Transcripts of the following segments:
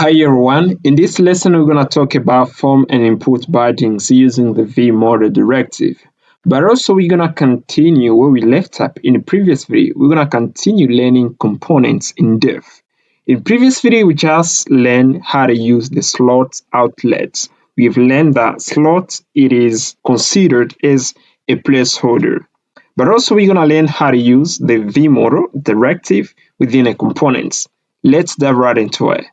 Hi everyone, in this lesson we're going to talk about form and input badgings using the VMod Directive. But also we're going to continue where we left up in the previous video. We're going to continue learning components in depth. In previous video we just learned how to use the slot outlets. We've learned that slot, it is considered as a placeholder. But also we're going to learn how to use the VMod Directive within a component. Let's dive right into it.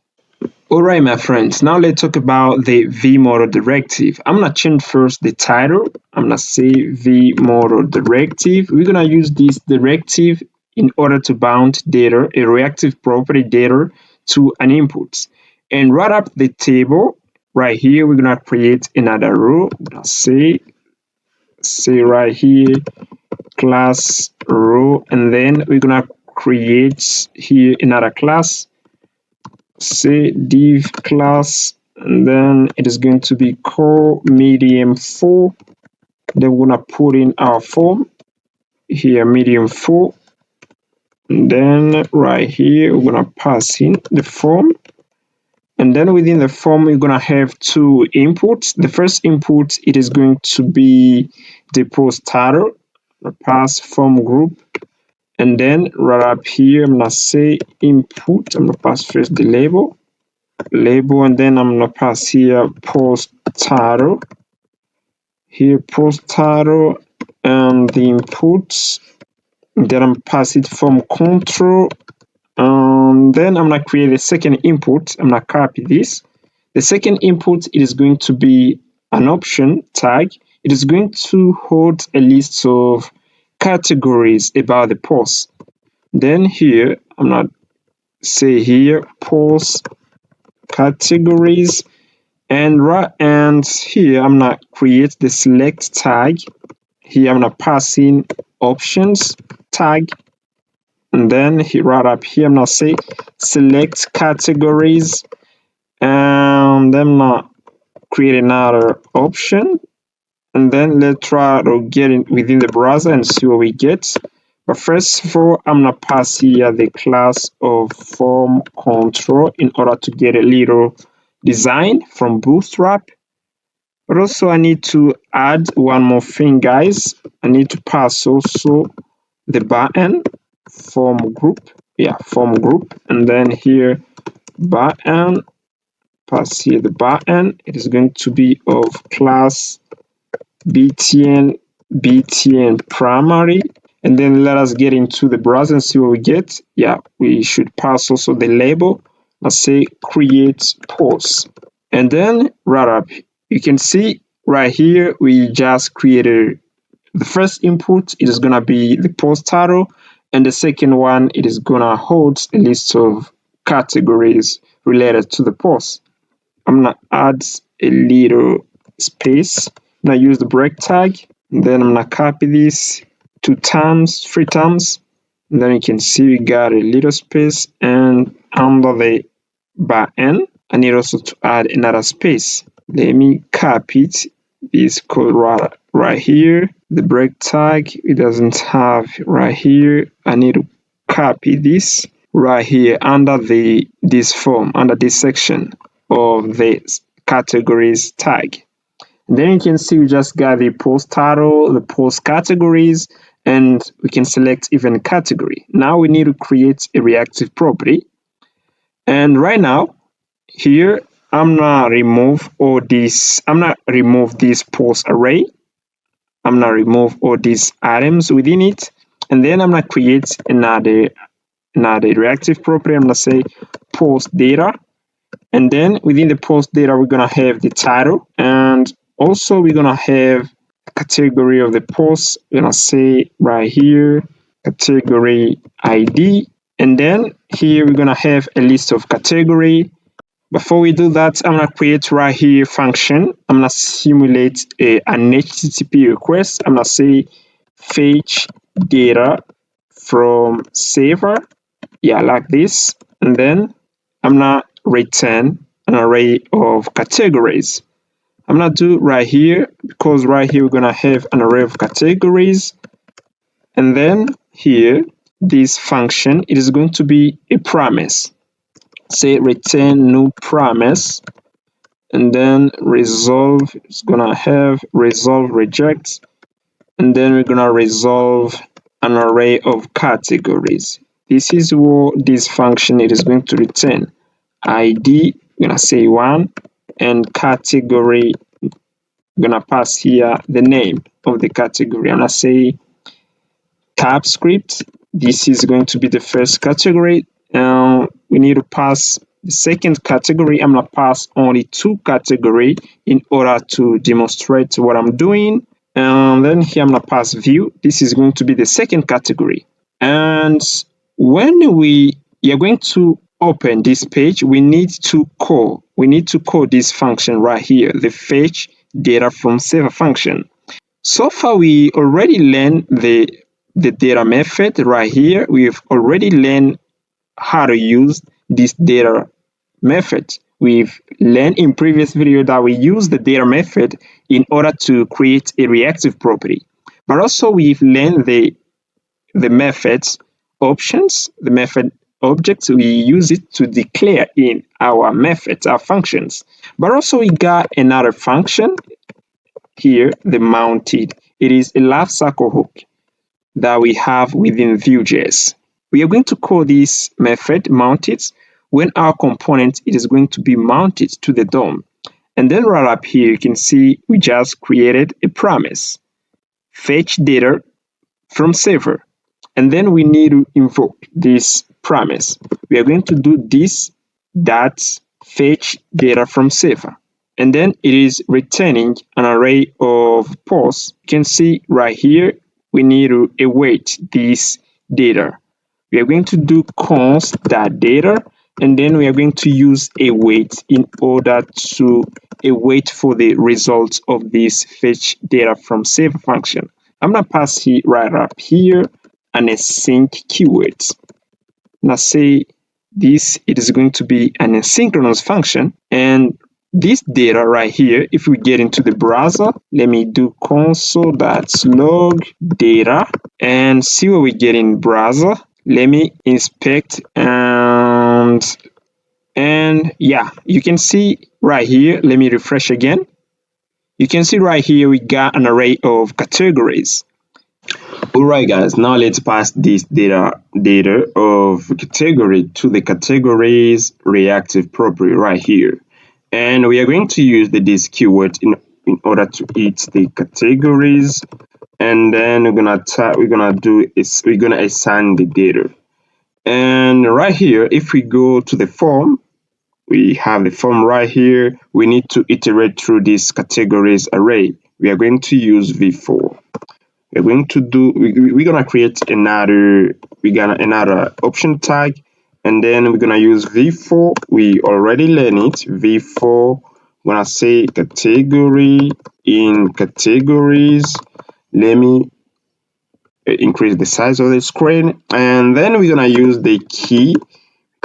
Alright my friends, now let's talk about the VMod Directive. I'm going to change first the title. I'm going to say VMod Directive. We're going to use this directive in order to bound data, a reactive property data, to an input. And right up the table, right here, we're going to create another row. I'm going to say right here, class row, and then we're going to create here another class. Say div class, and then it is going to be called medium4. Then we're gonna put in our form here, medium4, and then right here we're gonna pass in the form, and then within the form we're gonna have two inputs. The first input, it is going to be the post title, pass form group, and then right up here I'm gonna say input. I'm gonna pass first the label, and then I'm gonna pass here post title, here post title, and the inputs. Then I'm pass it from control, and then I'm gonna create a second input. I'm gonna copy this. The second input, it is going to be an option tag. It is going to hold a list of categories about the post. Then here I'm gonna say here post categories, and here I'm gonna create the select tag. Here I'm gonna pass in options tag, and then here right up here I'm gonna say select categories, and then I'm gonna create another option, and then let's try to get in within the browser and see what we get. But first of all, I'm gonna pass here the class of form control in order to get a little design from Bootstrap. But also I need to add one more thing, guys. I need to pass also the button form group, form group, and then here button, pass here the button. It is going to be of class btn primary, and then let us get into the browser and see what we get. We should pass also the label. Let's say create post, and then right up you can see right here we just created the first input. It is gonna be the post title, and the second one, it is gonna hold a list of categories related to the post. I'm gonna add a little space. I'm gonna use the break tag, and then I'm gonna copy this 3 times, and then you can see we got a little space, and under the button I need also to add another space. Let me copy it, this code right here, the break tag, it doesn't have right here. I need to copy this right here under this form, under this section of the categories tag. And then you can see we just got the post title, the post categories, and we can select even category. Now we need to create a reactive property, and right now here I'm gonna remove all this. I'm gonna remove this post array. I'm gonna remove all these items within it, and then I'm gonna create another reactive property. I'm gonna say post data, and then within the post data we're gonna have the title, and also we're gonna have a category of the post. We're gonna say right here category ID, and then here we're gonna have a list of category. Before we do that, I'm gonna create right here function. I'm gonna simulate an HTTP request. I'm gonna say fetch data from server, like this, and then I'm gonna return an array of categories. I'm gonna do right here, because right here we're gonna have an array of categories, and then here this function, it is going to be a promise. say return new promise, and then resolve is gonna have resolve reject, and then we're gonna resolve an array of categories. This is what this function it is going to return. ID, we're gonna say 1, and category, we're gonna pass here the name of the category. I'm gonna say tab script. This is going to be the first category. We need to pass the second category. I'm gonna pass only 2 category in order to demonstrate what I'm doing. And then here I'm gonna pass view. This is going to be the second category. And when we are going to open this page, we need to call this function right here, the fetch data from server function. So far, we already learned the data method right here. We've already learned how to use this data method. We've learned in previous video that we use the data method in order to create a reactive property. But also we've learned the methods options, the method objects. We use it to declare in our methods, our functions. But also we got another function here, the mounted. It is a left circle hook that we have within Vue.js. We are going to call this method mounted when our component it is going to be mounted to the DOM. And then right up here, you can see we just created a promise. Fetch data from server. And then we need to invoke this promise. We are going to do this dot fetch data from server. And then it is returning an array of posts. You can see right here, we need to await this data. We are going to do const.data, and then we are going to use await in order to await for the results of this fetch data from server function. I'm going to pass it right up here an async keyword. Now say this, it is going to be an asynchronous function, and this data right here, if we get into the browser, let me do console.log data and see what we get in browser. Let me inspect, and yeah, you can see right here, let me refresh again. You can see right here we got an array of categories. Alright guys, now let's pass this data of category to the categories reactive property right here. And we are going to use the this keyword in order to eat the categories, and then we're gonna assign the data. And right here, if we go to the form, we have the form right here. We need to iterate through this categories array. We are going to use v4. We're going to do, we're gonna create another option tag, and then we're gonna use v4. We already learned it. V4, we're gonna say category in categories. Let me increase the size of the screen, and then we're gonna use the key,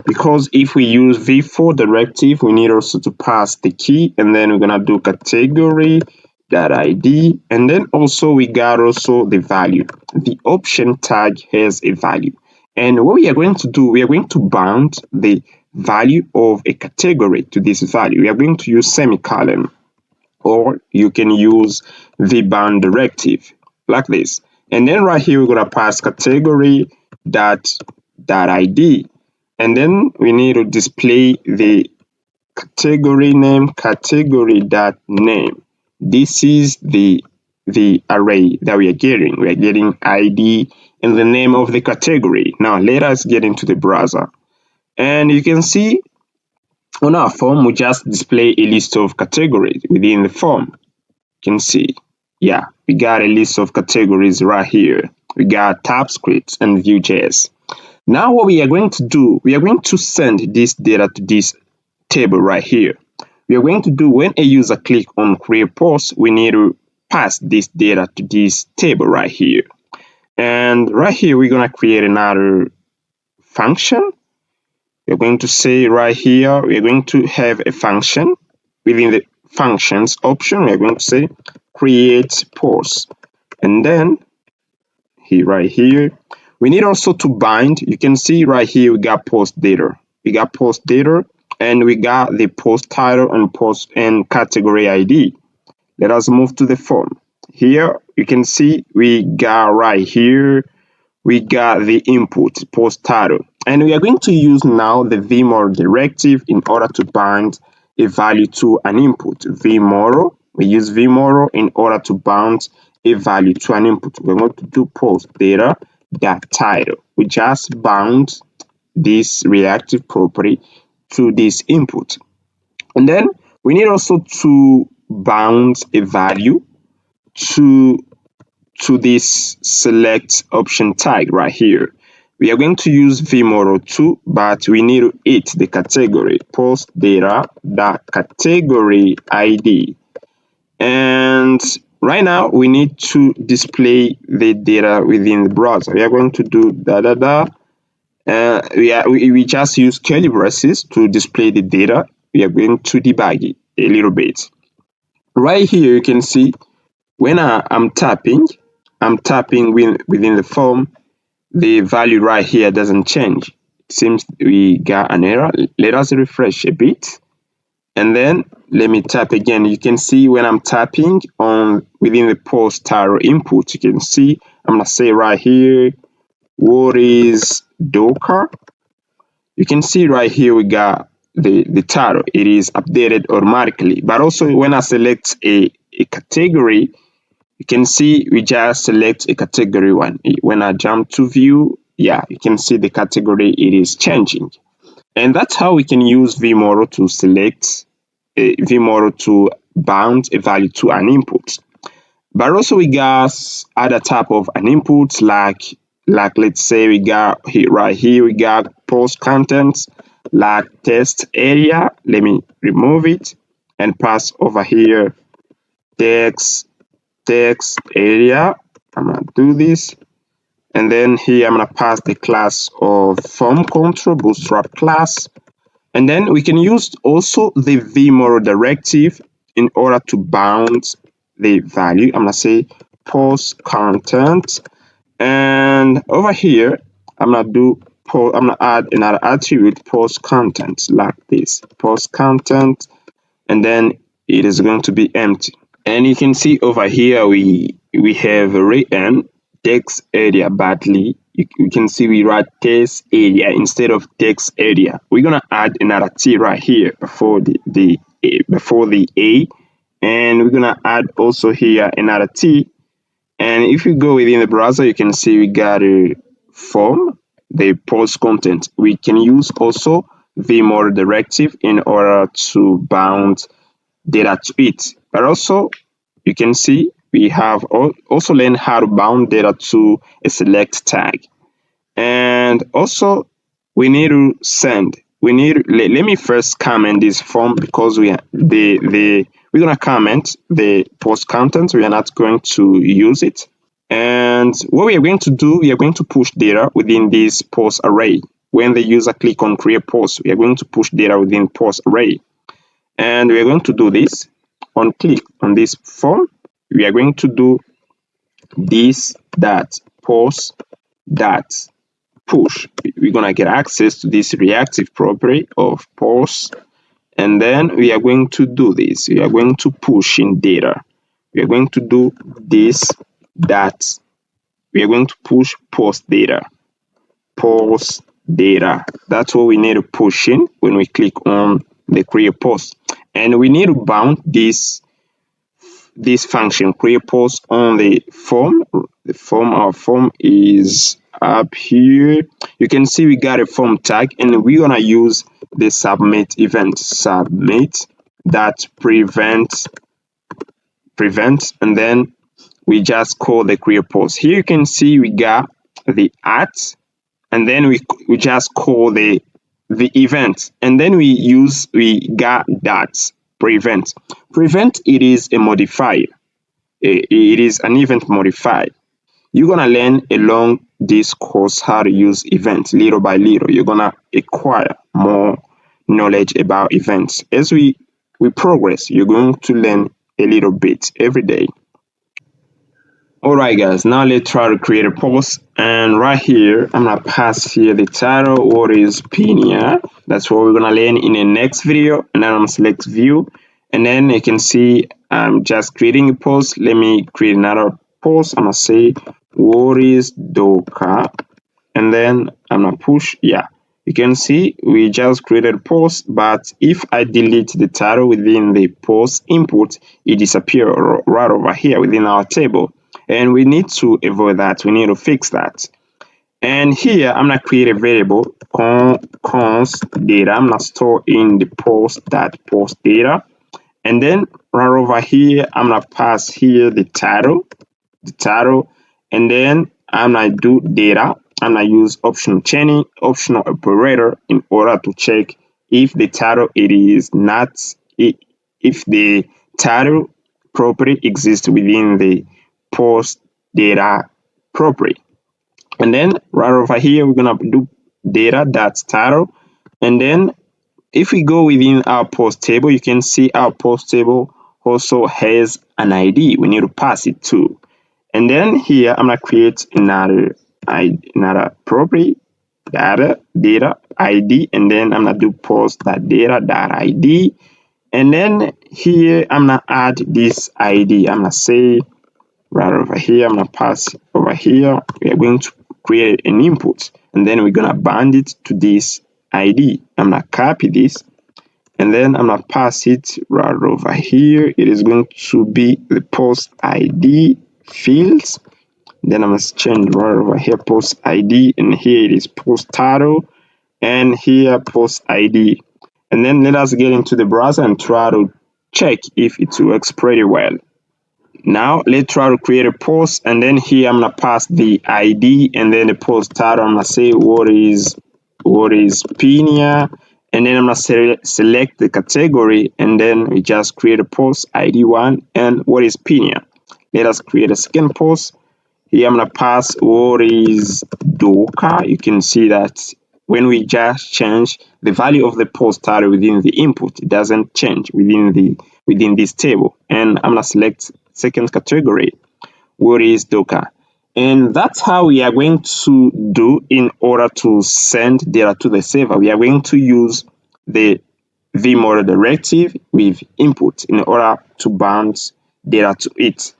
because if we use v4 directive, we need also to pass the key, and then we're gonna do category that ID, and then also we got also the value. The option tag has a value, and what we are going to do, we are going to bound the value of a category to this value. We are going to use semicolon, or you can use the bound directive like this. And then right here, we're going to pass category that ID, and then we need to display the category name, category that name. This is the array that we are getting. We are getting ID and the name of the category. Now let us get into the browser, and you can see on our form we just display a list of categories within the form. You can see, yeah, we got a list of categories right here. We got TypeScript and Vue.js. Now what we are going to do, we are going to send this data to this table right here. We are going to do, when a user click on create post, we need to pass this data to this table right here. And right here, we're going to create another function. We're going to say right here, we're going to have a function. Within the functions option, we're going to say create post. And then right here, we need also to bind. You can see right here, we got post data. post data, and we got the post title and post and category ID. Let us move to the form. Here you can see we got right here, we got the input post title, and we are going to use now the VMod directive in order to bind a value to an input. VMod, we use VMod in order to bound a value to an input. We're going to do post data that title. We just bound this reactive property to this input, and then we need also to bound a value to this select option tag right here. We are going to use vmodel 2, but we need to hit the category post data that category ID, and right now we need to display the data within the browser. We are going to do we just use curly braces to display the data. We are going to debug it a little bit. Right here you can see when I'm tapping within the form, the value right here doesn't change. It seems we got an error. Let us refresh a bit, and then let me tap again. You can see when I'm tapping on within the post title input, you can see I'm gonna say right here, what is Docker? You can see right here we got the title. It is updated automatically, but also when I select a category, you can see we just select a category one. When I jump to view, yeah, you can see the category, it is changing. And that's how we can use vmodel to select vmodel to bound a value to an input. But also we got other type of an input, like let's say we got here right here we got post contents like test area. Let me remove it and pass over here text area. I'm gonna do this, and then here I'm gonna pass the class of form control bootstrap class, and then we can use also the vmod directive in order to bound the value. I'm gonna say post content, and over here I'm gonna add another attribute post content like this post content, and then it is going to be empty. And you can see over here we have written text area badly. You can see we write text area instead of text area. We're gonna add another T right here before the A, and we're gonna add also here another T. And if you go within the browser, you can see we got a form, the post content. We can use also vmod directive in order to bound data to it. But also you can see we have also learned how to bound data to a select tag. And also we need to send. Let me first comment this form because we're gonna comment the post content. We are not going to use it. And what we are going to do, we are going to push data within this post array. When the user click on create post, we are going to push data within post array. And we are going to do this on click on this form. We are going to do this dot post dot push. We're gonna get access to this reactive property of post, and then we are going to do this. We are going to push in data. We are going to do this dot. We are going to push post data. Post data. That's what we need to push in when we click on the create post, and we need to bound this function create post on the form. Our form is up here. You can see we got a form tag, and we're gonna use the submit event. Submit that prevent, and then we just call the create post. Here you can see we got the at, and then we just call the event, and then we got that prevent. It is a modifier. It is an event modifier. You're gonna learn along this course how to use events little by little. You're gonna acquire more knowledge about events. As we progress, you're going to learn a little bit every day. Alright guys, now let's try to create a post, and right here I'm gonna pass here the title, what is opinion. That's what we're gonna learn in the next video. And then I'm gonna select view, and then you can see I'm just creating a post. Let me create another post. I'm gonna say what is Docker, and then I'm gonna push. Yeah, you can see we just created a post, but if I delete the title within the post input, it disappears right over here within our table, and we need to avoid that. We need to fix that. And here I'm gonna create a variable const data. I'm gonna store in the post data, and then right over here I'm gonna pass here the title, and then I'm gonna do data. I'm gonna use optional chaining, optional operator in order to check if the title it is not if the title property exists within the post data property. And then right over here we're gonna do data that's title, and then if we go within our post table, you can see our post table also has an ID. We need to pass it to. And then here I'm gonna create another property data ID, and then I'm gonna do post that data ID, and then here I'm gonna add this ID. I'm gonna say right over here, I'm gonna pass over here. We are going to create an input, and then we're gonna bind it to this ID. I'm gonna copy this, and then I'm gonna pass it right over here. It is going to be the post ID fields. Then I must change right over here post ID, and here it is post title, and here post ID. And then let us get into the browser and try to check if it works pretty well. Now let's try to create a post, and then here I'm gonna pass the ID and then the post title. I'm gonna say what is Pinia, and then I'm gonna select the category, and then we just create a post ID1 and what is Pinia. Let us create a second post. Here I'm gonna pass what is Docker. You can see that when we just change the value of the post title within the input, it doesn't change within this table. And I'm gonna select second category, what is Docker. And that's how we are going to do in order to send data to the server. We are going to use the VMod directive with input in order to bounce data to it.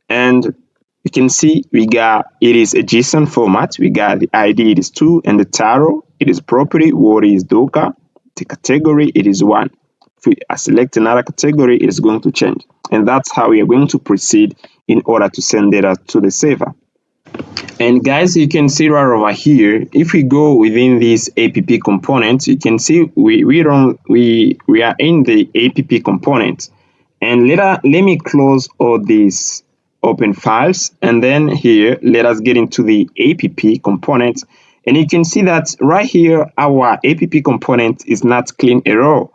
And you can see it is a JSON format. We got the ID, it is 2, and the title, it is property, what is Docker. The category, it is 1. If we select another category, it is going to change. And that's how we are going to proceed in order to send data to the server. And guys, you can see right over here, if we go within this app component, you can see we are in the app component. And let me close all these open files, and then here let us get into the app component, and you can see that right here our app component is not clean at all.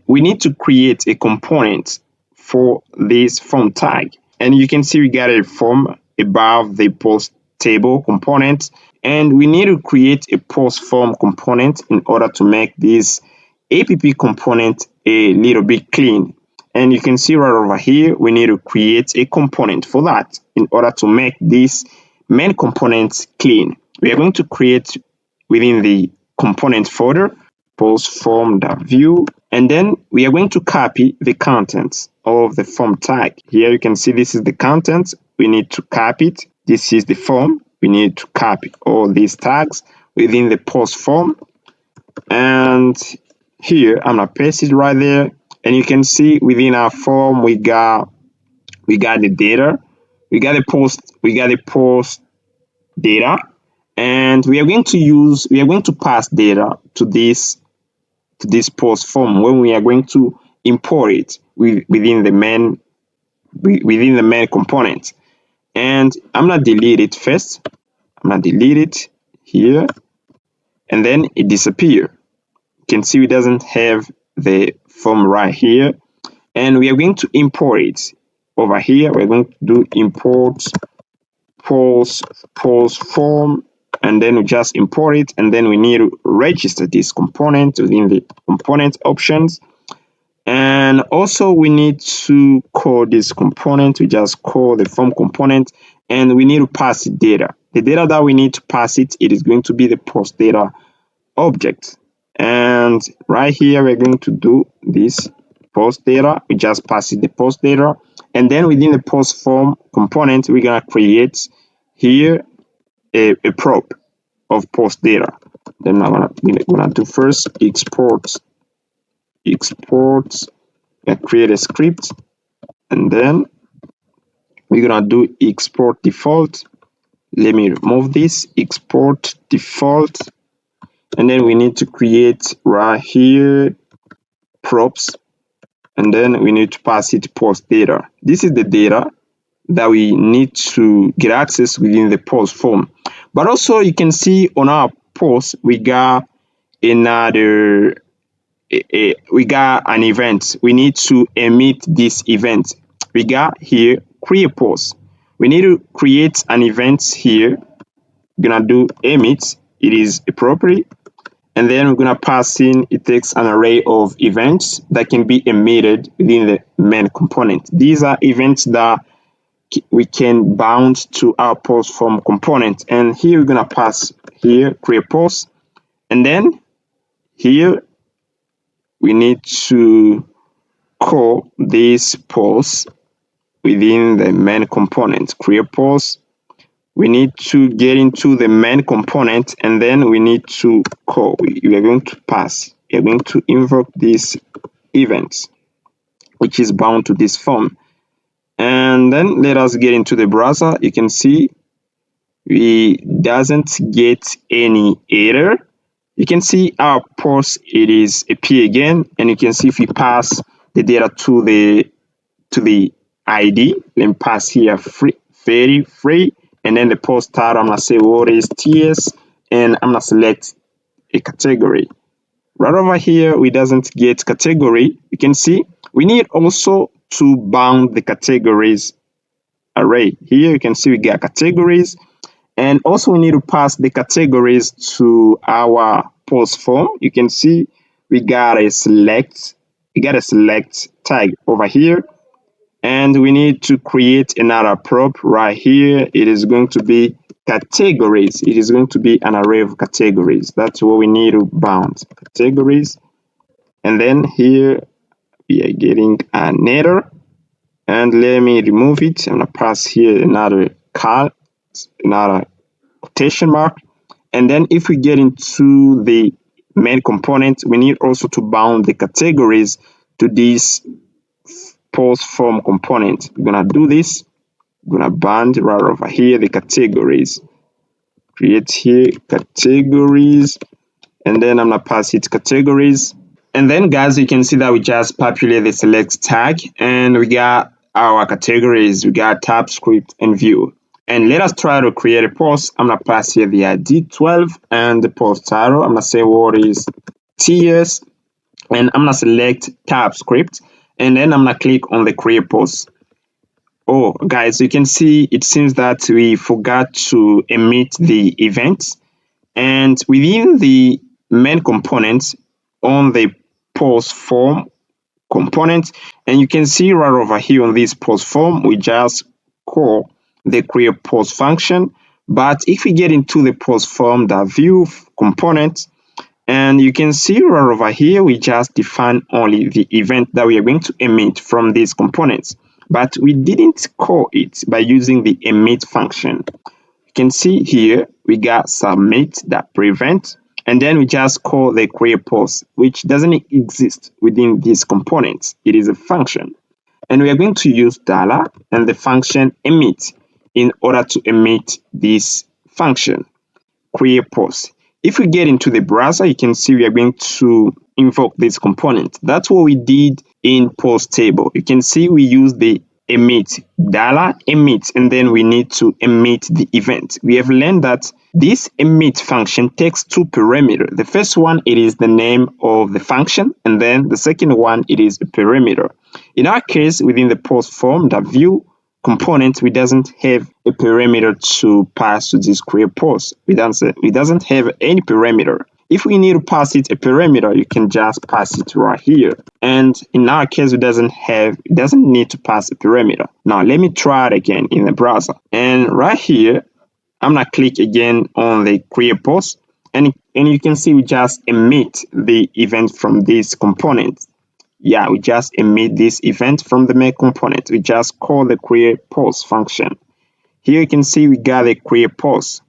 We need to create a component for this form tag, and you can see we got a form above the post table component, and we need to create a post form component in order to make this app component a little bit clean. And you can see right over here, we need to create a component for that in order to make this main component clean. We are going to create within the component folder, post form.view, and then we are going to copy the contents of the form tag. Here you can see this is the content. We need to copy it. This is the form. We need to copy all these tags within the post form. And here I'm gonna paste it right there. And you can see within our form we got the data, we got the post data, and we are going to pass data to this post form when we are going to import it within the main component. And I'm gonna delete it first. I'm gonna delete it here, and then it disappears. You can see it doesn't have the form right here. And we are going to import it over here. We're going to do import post form, and then we just import it, and then we need to register this component within the component options. And also we need to call this component. We just call the form component, and we need to pass it data. The data that we need to pass it is going to be the post data object. And right here, we're going to do this post data. We just pass it the post data. And then within the post form component, we're going to create here a prop of post data. Then we're gonna do first export, create a script, and then we're gonna do export default. Let me remove this export default, and then we need to create right here props, and then we need to pass it post data. This is the data that we need to get access within the post form. But also you can see on our post we got another we got an event. We need to emit this event. We got here create post. We need to create an event here. We're gonna do emit. It is a property, and then we're gonna pass in. It takes an array of events that can be emitted within the main component. These are events that we can bound to our post form component, and here we're gonna pass here create post, and then here we need to call this post within the main component. Create post. We need to get into the main component, and then we need to call. We are going to pass. We are going to invoke this event, which is bound to this form. And then let us get into the browser. You can see we doesn't get any error. You can see our post, it is a P again, and you can see if we pass the data to the ID, then pass here free, and then the post title, I'm gonna say what is TS, and I'm gonna select a category. Right over here, we doesn't get category. You can see we need also to bound the categories array. Here you can see we got categories, and also we need to pass the categories to our post form. You can see we got a select tag over here, and we need to create another prop right here. It is going to be categories. It is going to be an array of categories. That's what we need to bound categories. And then here we are getting an error, and let me remove it. I'm gonna pass here another quotation mark. And then if we get into the main component, we need also to bound the categories to this post form component. We're gonna do this. We're gonna bound right over here the categories. Create here categories, and then I'm gonna pass it categories. And then guys, you can see that we just populate the select tag, and we got our categories. We got TypeScript and Vue. And let us try to create a post. I'm gonna pass here the ID 12 and the post title. I'm gonna say what is TS, and I'm gonna select TypeScript, and then I'm gonna click on the create post. Oh guys, you can see it seems that we forgot to emit the event, and within the main components on the post form component, and you can see right over here on this post form, we just call the create post function. But if we get into the post form, the view component, and you can see right over here, we just define only the event that we are going to emit from these components, but we didn't call it by using the emit function. You can see here we got submit.prevent, and then we just call the create post, which doesn't exist within these components. It is a function, and we are going to use dollar and the function emit in order to emit this function create post. If we get into the browser, you can see we are going to invoke this component. That's what we did in post table. You can see we use the emit $emit, and then we need to emit the event. We have learned that this emit function takes two parameters. The first one, it is the name of the function, and then the second one, it is a parameter. In our case, within the post form, the view component, we doesn't have a parameter to pass to this create post. We doesn't have any parameter. If we need to pass it a parameter, you can just pass it right here. And in our case, it doesn't need to pass a parameter. Now let me try it again in the browser. And right here, I'm gonna click again on the create post, and you can see we just emit the event from this component. Yeah, we just emit this event from the main component. We just call the create post function. Here you can see we got a create post,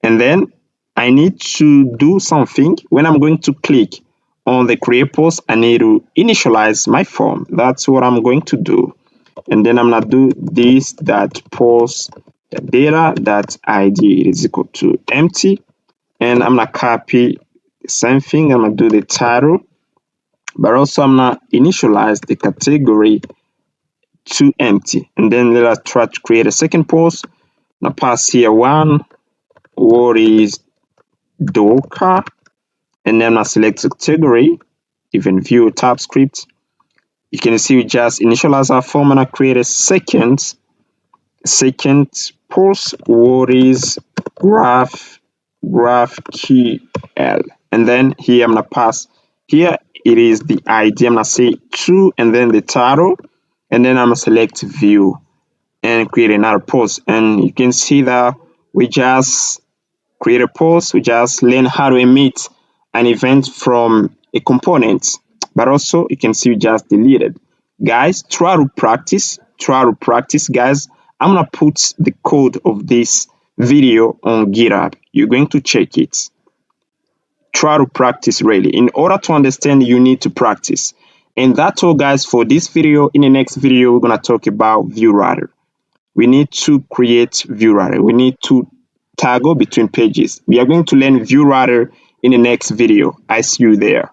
and then I need to do something. When I'm going to click on the create post, I need to initialize my form. That's what I'm going to do. And then I'm gonna do this dot post data dot id is equal to empty, and I'm gonna copy the same thing. I'm gonna do the title, but also I'm gonna initialize the category to empty. And then let us try to create a second post. I'm gonna pass here one, what is Docker, and then I select the category, even view TypeScript. You can see we just initialize our form, and I create a second post, what is GraphQL, and then here I'm gonna pass, here it is the ID, I'm gonna say to, and then the title, and then I'm gonna select view and create another post. And you can see that we just create a post, we just learn how to emit an event from a component, but also you can see we just deleted. Guys, try to practice, guys. I'm gonna put the code of this video on GitHub. You're going to check it. Try to practice really. In order to understand, you need to practice. And that's all, guys, for this video. In the next video, we're gonna talk about view router. We need to create view router. We need to toggle between pages. We are going to learn view router in the next video. I see you there.